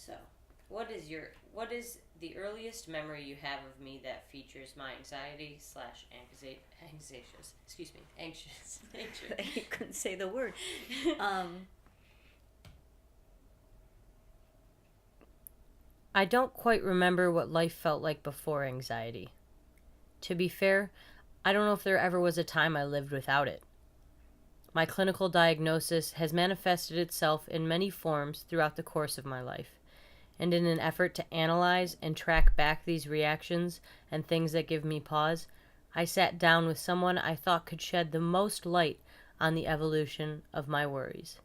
So, what is the earliest memory you have of me that features my anxiety slash anxious nature? You couldn't say the word. I don't quite remember what life felt like before anxiety. To be fair, I don't know if there ever was a time I lived without it. My clinical diagnosis has manifested itself in many forms throughout the course of my life, and in an effort to analyze and track back these reactions and things that give me pause, I sat down with someone I thought could shed the most light on the evolution of my worries.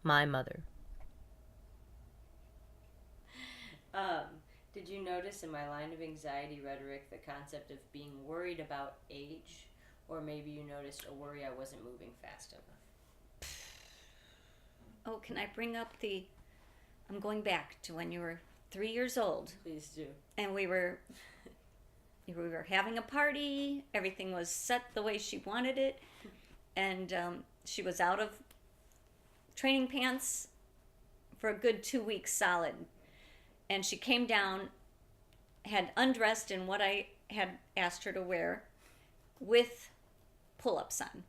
My mother. Um, did you notice in my line of anxiety rhetoric the concept of being worried about age? Or maybe you noticed a worry I wasn't moving fast enough? Oh, can I bring up I'm going back to when you were 3 years old. Please do. And we were having a party. Everything was set the way she wanted it. And she was out of training pants for a good 2 weeks solid. And she came down, had undressed in what I had asked her to wear with pull-ups on,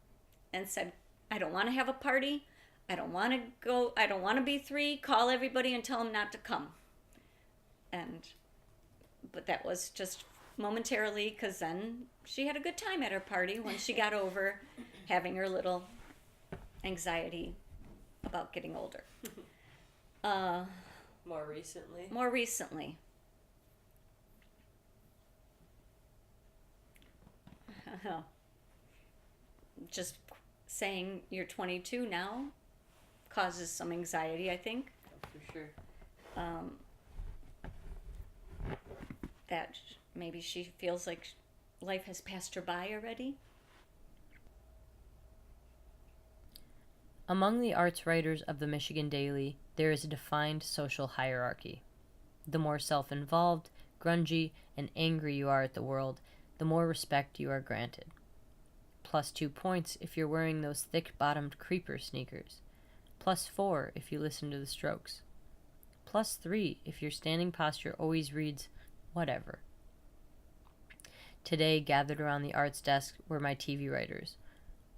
and said, I don't want to have a party. I don't want to go. I don't want to be 3. Call everybody and tell them not to come. But that was just momentarily, because then she had a good time at her party when she got over having her little anxiety about getting older. More recently? More recently. Just saying you're 22 now causes some anxiety, I think. Oh, for sure. That maybe she feels like life has passed her by already. Among the arts writers of the Michigan Daily, there is a defined social hierarchy. The more self-involved, grungy, and angry you are at the world, the more respect you are granted. +2 points if you're wearing those thick-bottomed creeper sneakers. +4 if you listen to the Strokes. +3 if your standing posture always reads, whatever. Today, gathered around the arts desk were my TV writers,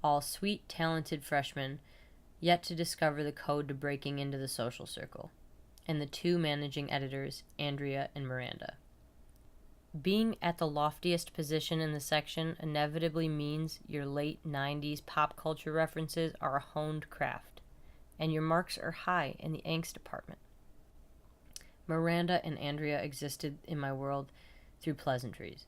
all sweet, talented freshmen, yet to discover the code to breaking into the social circle, and the 2 managing editors, Andrea and Miranda. Being at the loftiest position in the section inevitably means your late 90s pop culture references are a honed craft, and your marks are high in the angst department. Miranda and Andrea existed in my world through pleasantries.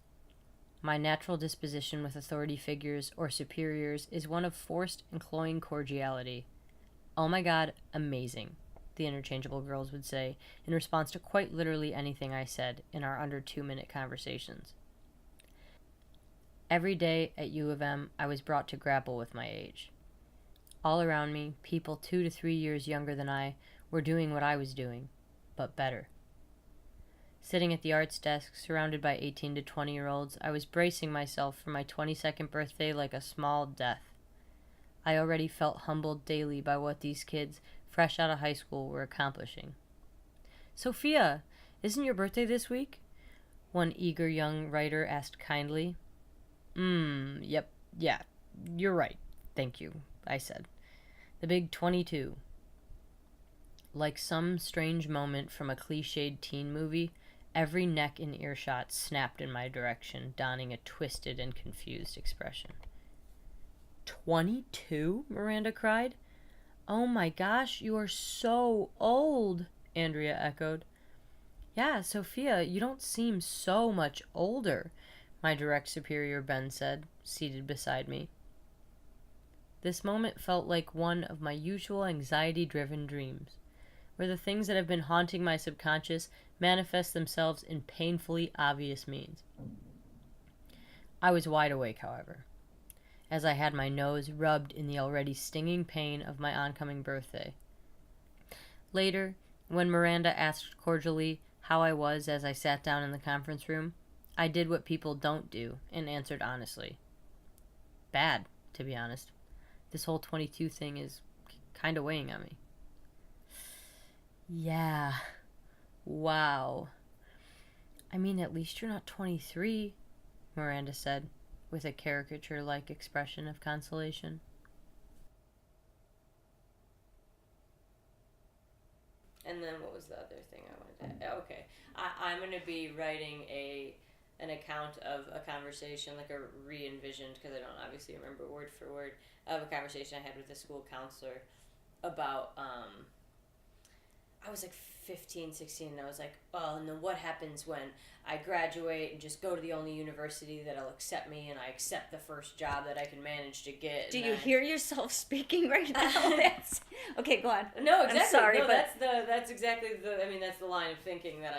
My natural disposition with authority figures or superiors is one of forced and cloying cordiality. Oh my god, amazing, the interchangeable girls would say in response to quite literally anything I said in our under 2-minute conversations. Every day at U of M, I was brought to grapple with my age. All around me, people 2 to 3 years younger than I were doing what I was doing, but better. Sitting at the arts desk, surrounded by 18 to 20-year-olds, I was bracing myself for my 22nd birthday like a small death. I already felt humbled daily by what these kids, fresh out of high school, were accomplishing. Sophia, isn't your birthday this week? One eager young writer asked kindly. Yep, yeah, you're right, thank you, I said. The big 22. Like some strange moment from a cliched teen movie, every neck in earshot snapped in my direction, donning a twisted and confused expression. 22? Miranda cried. Oh my gosh, you are so old, Andrea echoed. Yeah, Sophia, you don't seem so much older, my direct superior Ben said, seated beside me. This moment felt like one of my usual anxiety-driven dreams, where the things that have been haunting my subconscious manifest themselves in painfully obvious means. I was wide awake, however, as I had my nose rubbed in the already stinging pain of my oncoming birthday. Later, when Miranda asked cordially how I was as I sat down in the conference room, I did what people don't do and answered honestly. Bad, to be honest. This whole 22 thing is kind of weighing on me. Yeah, Wow. I mean, at least you're not 23, Miranda said, with a caricature-like expression of consolation. And then what was the other thing I wanted to... Okay. I'm going to be writing an account of a conversation, like a re-envisioned, because I don't obviously remember word for word, of a conversation I had with a school counselor about, I was like 15, 16, and I was like, well, and then what happens when I graduate and just go to the only university that'll accept me, and I accept the first job that I can manage to get? Do you hear yourself speaking right now? Okay, go on. No, exactly. I'm sorry, no, but that's exactly that's the line of thinking that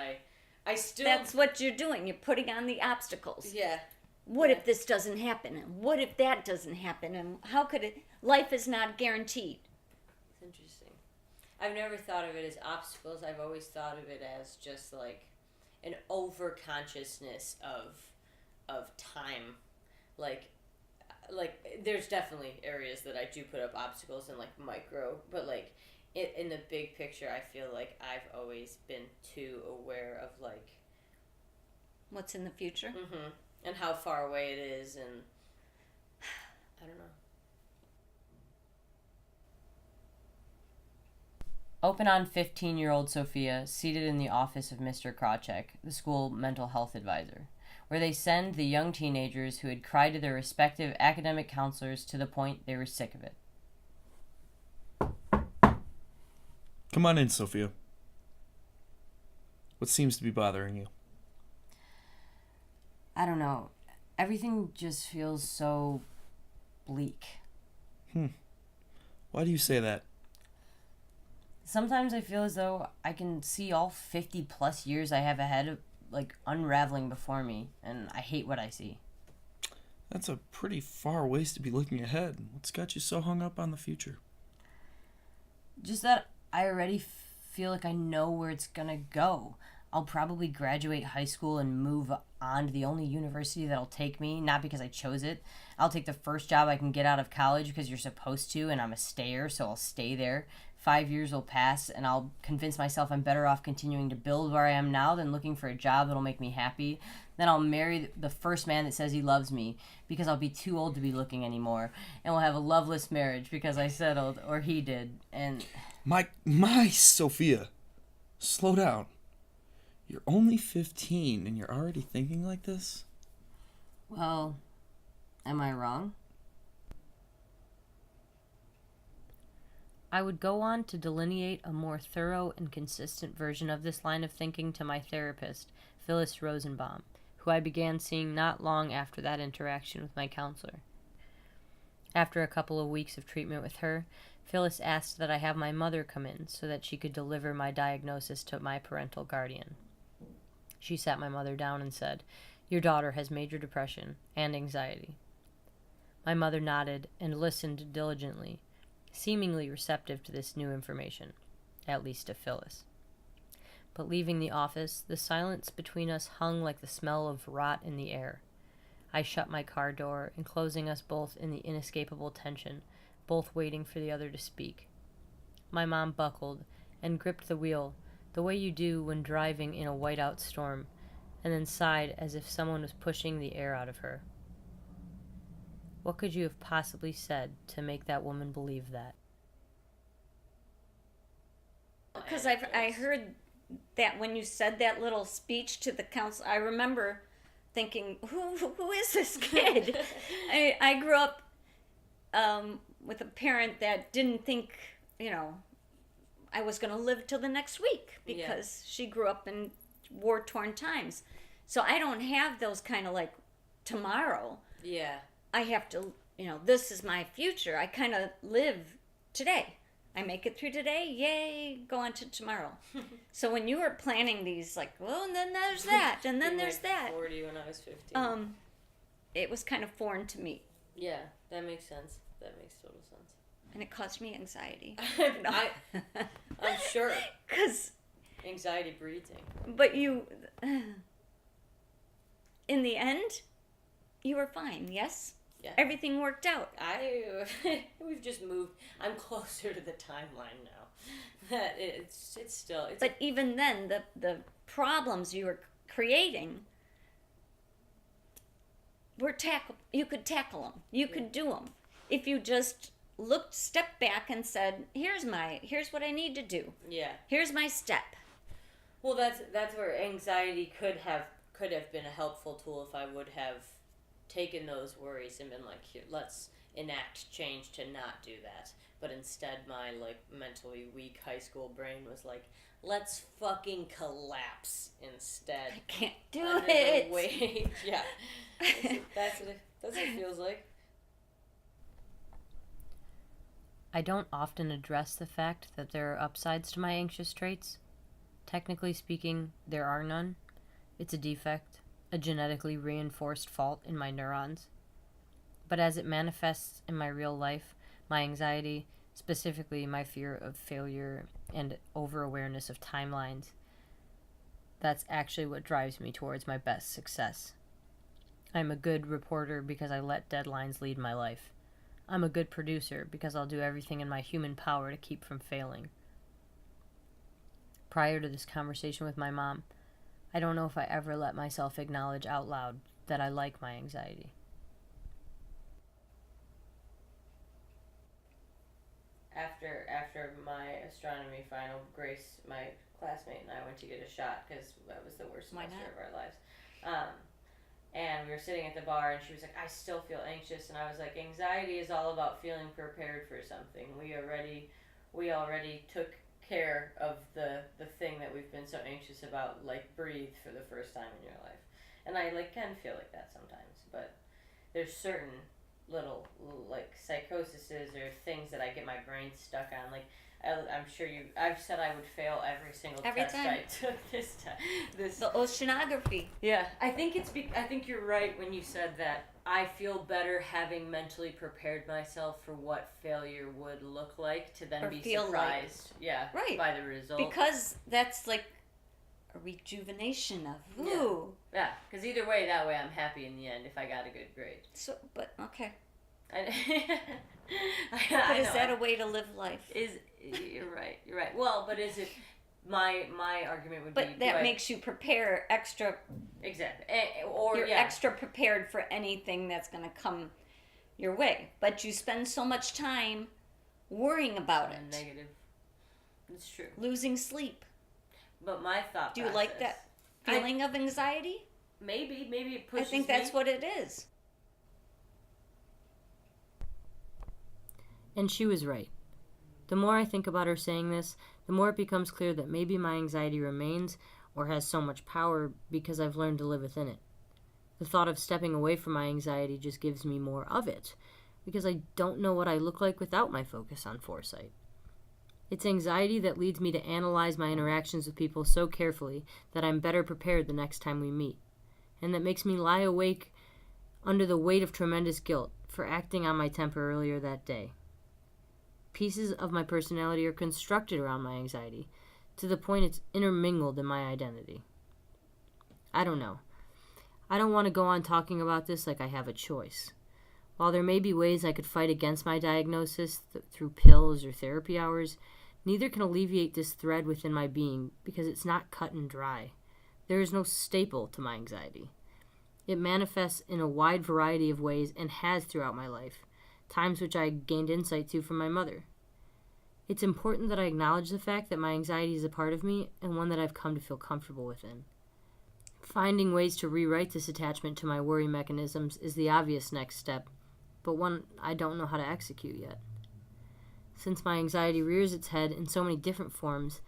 I still... That's what you're doing. You're putting on the obstacles. Yeah. What if this doesn't happen? And what if that doesn't happen? And how could it... Life is not guaranteed. It's interesting. I've never thought of it as obstacles. I've always thought of it as just like an over-consciousness of time. Like there's definitely areas that I do put up obstacles and like micro, but like in the big picture, I feel like I've always been too aware of like What's in the future? Mm-hmm. And how far away it is, and I don't know. Open on 15-year-old Sophia, seated in the office of Mr. Krawcheck, the school mental health advisor, where they send the young teenagers who had cried to their respective academic counselors to the point they were sick of it. Come on in, Sophia. What seems to be bothering you? I don't know. Everything just feels so bleak. Why do you say that? Sometimes I feel as though I can see all 50 plus years I have ahead of, like, unraveling before me, and I hate what I see. That's a pretty far ways to be looking ahead. What's got you so hung up on the future? Just that I already feel like I know where it's gonna go. I'll probably graduate high school and move on to the only university that'll take me, not because I chose it. I'll take the first job I can get out of college because you're supposed to, and I'm a stayer, so I'll stay there. 5 years will pass, and I'll convince myself I'm better off continuing to build where I am now than looking for a job that'll make me happy. Then I'll marry the first man that says he loves me because I'll be too old to be looking anymore. And we'll have a loveless marriage because I settled, or he did, and... My Sophia, slow down. You're only 15 and you're already thinking like this? Well, am I wrong? I would go on to delineate a more thorough and consistent version of this line of thinking to my therapist, Phyllis Rosenbaum, who I began seeing not long after that interaction with my counselor. After a couple of weeks of treatment with her, Phyllis asked that I have my mother come in so that she could deliver my diagnosis to my parental guardian. She sat my mother down and said, "Your daughter has major depression and anxiety." My mother nodded and listened diligently, seemingly receptive to this new information, at least to Phyllis. But leaving the office, the silence between us hung like the smell of rot in the air. I shut my car door, enclosing us both in the inescapable tension, both waiting for the other to speak. My mom buckled and gripped the wheel, the way you do when driving in a whiteout storm, and then sighed as if someone was pushing the air out of her. What could you have possibly said to make that woman believe that? Because I heard that when you said that little speech to the council, I remember thinking, who is this kid? I grew up with a parent that didn't think, I was going to live till the next week because she grew up in war-torn times. So I don't have those kind of like tomorrow. Yeah. I have to, this is my future. I kind of live today. I make it through today, yay, go on to tomorrow. So when you were planning these, like, well, and then there's that, and then there's that. 40 when I was 15. It was kind of foreign to me. Yeah, that makes sense. That makes total sense. And it caused me anxiety. I'm sure. Because... Anxiety breathing. But you... In the end, you were fine, yes? Yeah. Everything worked out. We've just moved. I'm closer to the timeline now. it's still But even then, the problems you were creating were you could tackle them. You could do them if you just stepped back and said, here's what I need to do. yeah. Here's my step. Well, that's where anxiety could have been a helpful tool if I would have taken those worries and been like, here, let's enact change to not do that. But instead, my like mentally weak high school brain was like, let's fucking collapse instead. I can't do Under it. the weight. Yeah, that's what it feels like. I don't often address the fact that there are upsides to my anxious traits. Technically speaking, there are none. It's a defect, a genetically reinforced fault in my neurons. But as it manifests in my real life, my anxiety, specifically my fear of failure and over-awareness of timelines, that's actually what drives me towards my best success. I'm a good reporter because I let deadlines lead my life. I'm a good producer because I'll do everything in my human power to keep from failing. Prior to this conversation with my mom, I don't know if I ever let myself acknowledge out loud that I like my anxiety. After my astronomy final, Grace, my classmate, and I went to get a shot because that was the worst Why semester not? of our lives. And we were sitting at the bar, and she was like, I still feel anxious. And I was like, anxiety is all about feeling prepared for something. We already took care of the thing that we've been so anxious about, like breathe for the first time in your life. And I like can feel like that sometimes, but there's certain little like psychoses or things that I get my brain stuck on. Like I'm sure I've said I would fail every single test time. I took this time. The oceanography. Yeah, I think I think you're right when you said that. I feel better having mentally prepared myself for what failure would look like to then Or be feel surprised. Yeah, Right. by the result. Because that's like a rejuvenation of, ooh. Yeah, because either way, that way I'm happy in the end if I got a good grade. So, but, okay. I But is know, that a way to live life? You're right. Well, but is it my argument would be? But that makes you prepare extra. Exactly, or You're yeah, extra prepared for anything that's going to come your way. But you spend so much time worrying about it, negative. It's true. losing sleep. But my thought. Do you like that feeling of anxiety? Maybe it I pushes. think that's what it is. And she was right. The more I think about her saying this, the more it becomes clear that maybe my anxiety remains or has so much power because I've learned to live within it. The thought of stepping away from my anxiety just gives me more of it because I don't know what I look like without my focus on foresight. It's anxiety that leads me to analyze my interactions with people so carefully that I'm better prepared the next time we meet, and that makes me lie awake under the weight of tremendous guilt for acting on my temper earlier that day. Pieces of my personality are constructed around my anxiety, to the point it's intermingled in my identity. I don't know. I don't want to go on talking about this like I have a choice. While there may be ways I could fight against my diagnosis through pills or therapy hours, neither can alleviate this thread within my being because it's not cut and dry. There is no staple to my anxiety. It manifests in a wide variety of ways and has throughout my life, times which I gained insight to from my mother. It's important that I acknowledge the fact that my anxiety is a part of me and one that I've come to feel comfortable within. Finding ways to rewrite this attachment to my worry mechanisms is the obvious next step, but one I don't know how to execute yet. Since my anxiety rears its head in so many different forms,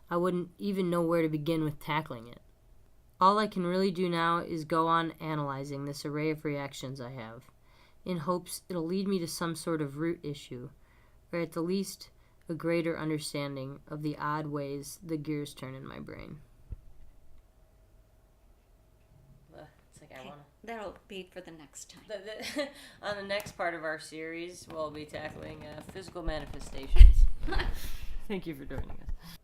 I wouldn't even know where to begin with tackling it. All I can really do now is go on analyzing this array of reactions I have, in hopes it'll lead me to some sort of root issue, or at the least, a greater understanding of the odd ways the gears turn in my brain. It's like I want to. That'll be for the next time. On the next part of our series, we'll be tackling physical manifestations. Thank you for joining us.